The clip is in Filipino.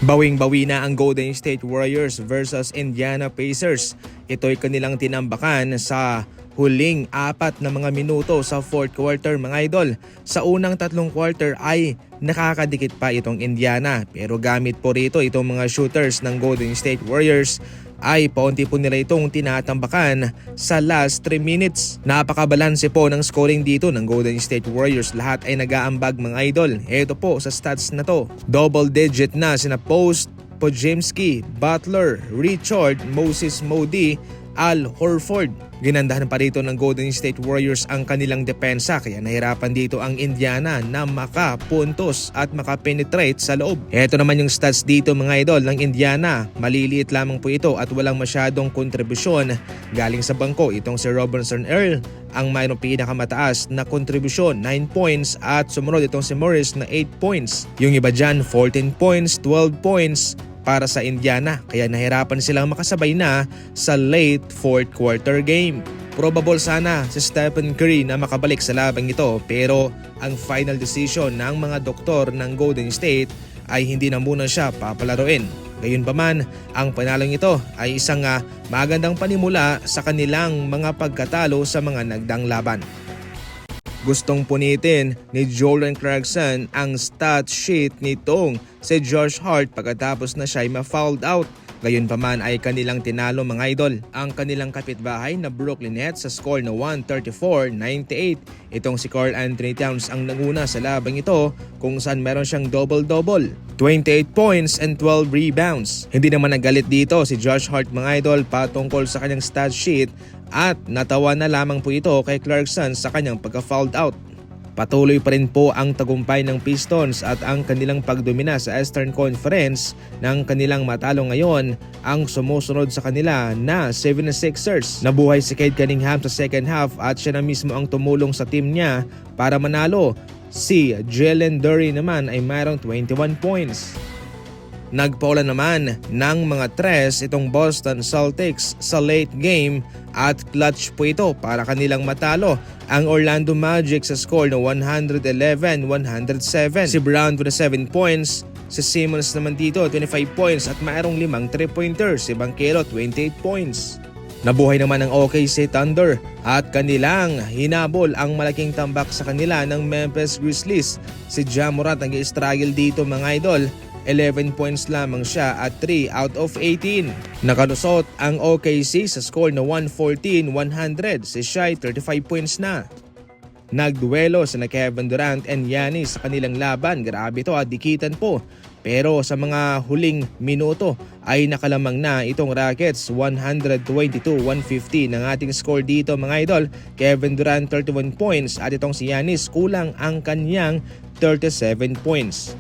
Bawing-bawi na ang Golden State Warriors versus Indiana Pacers. Ito'y kanilang tinambakan sa huling 4 na mga minuto sa fourth quarter mga idol. Sa unang 3 quarter ay nakakadikit pa itong Indiana, pero gamit po rito itong mga shooters ng Golden State Warriors ay paunti po nila itong tinatambakan sa last 3 minutes. Napakabalanse po ng scoring dito ng Golden State Warriors. Lahat ay nag-aambag mga idol. Ito po sa stats na to. Double digit na sina Post, Podziemski, Butler, Richard, Moses Moody, Al Horford. Ginandahan pa rito ng Golden State Warriors ang kanilang depensa, kaya nahirapan dito ang Indiana na makapuntos at makapenetrate sa loob. Ito naman yung stats dito mga idol ng Indiana. Maliliit lamang po ito at walang masyadong kontribusyon galing sa bangko. Itong si Robinson Earl ang mayroong pinakamataas na kontribusyon, 9 points, at sumunod itong si Morris na 8 points. Yung iba dyan 14 points, 12 points para sa Indiana, kaya nahirapan silang makasabay na sa late fourth quarter game. Probable sana si Stephen Curry na makabalik sa labang ito, pero ang final decision ng mga doktor ng Golden State ay hindi na muna siya papalaruin. Gayunpaman, ang panalong ito ay isang magandang panimula sa kanilang mga pagkatalo sa mga nagdang laban. Gustong punitin ni Jordan Clarkson ang stat sheet nitong si Josh Hart pagkatapos na siya'y ma-fouled out. Gayunpaman ay kanilang tinalo mga idol ang kanilang kapitbahay na Brooklyn Nets sa score na 134-98. Itong si Karl Anthony Towns ang nanguna sa labang ito kung saan meron siyang double-double, 28 points and 12 rebounds. Hindi naman nagalit dito si Josh Hart mga idol patungkol sa kanyang stat sheet at natawa na lamang po ito kay Clarkson sa kanyang pagka-fouled out. Patuloy pa rin po ang tagumpay ng Pistons at ang kanilang pagdomina sa Eastern Conference ng kanilang matalo ngayon ang sumusunod sa kanila na 76ers. Nabuhay si Cade Cunningham sa second half at siya na mismo ang tumulong sa team niya para manalo. Si Jalen Duren naman ay mayroong 21 points. Nagpaula naman ng mga tres itong Boston Celtics sa late game at clutch po ito para kanilang matalo ang Orlando Magic sa score na 111-107. Si Brown with 7 points, si Simmons naman dito 25 points at mayroong 5 3-pointers, si Banchero 28 points. Nabuhay naman ang OKC Thunder at kanilang hinabol ang malaking tambak sa kanila ng Memphis Grizzlies. Si Ja Morant nag-i-struggle dito mga idol. 11 points lamang siya at 3 out of 18. Nakalusot ang OKC sa score na 114-100. Si Shai 35 points na. Nagduelo sina Kevin Durant and Giannis sa kanilang laban. Grabe to, dikitan po. Pero sa mga huling minuto ay nakalamang na itong Rockets. 122-150 ng ating score dito mga idol. Kevin Durant 31 points at itong si Giannis kulang ang kanyang 37 points.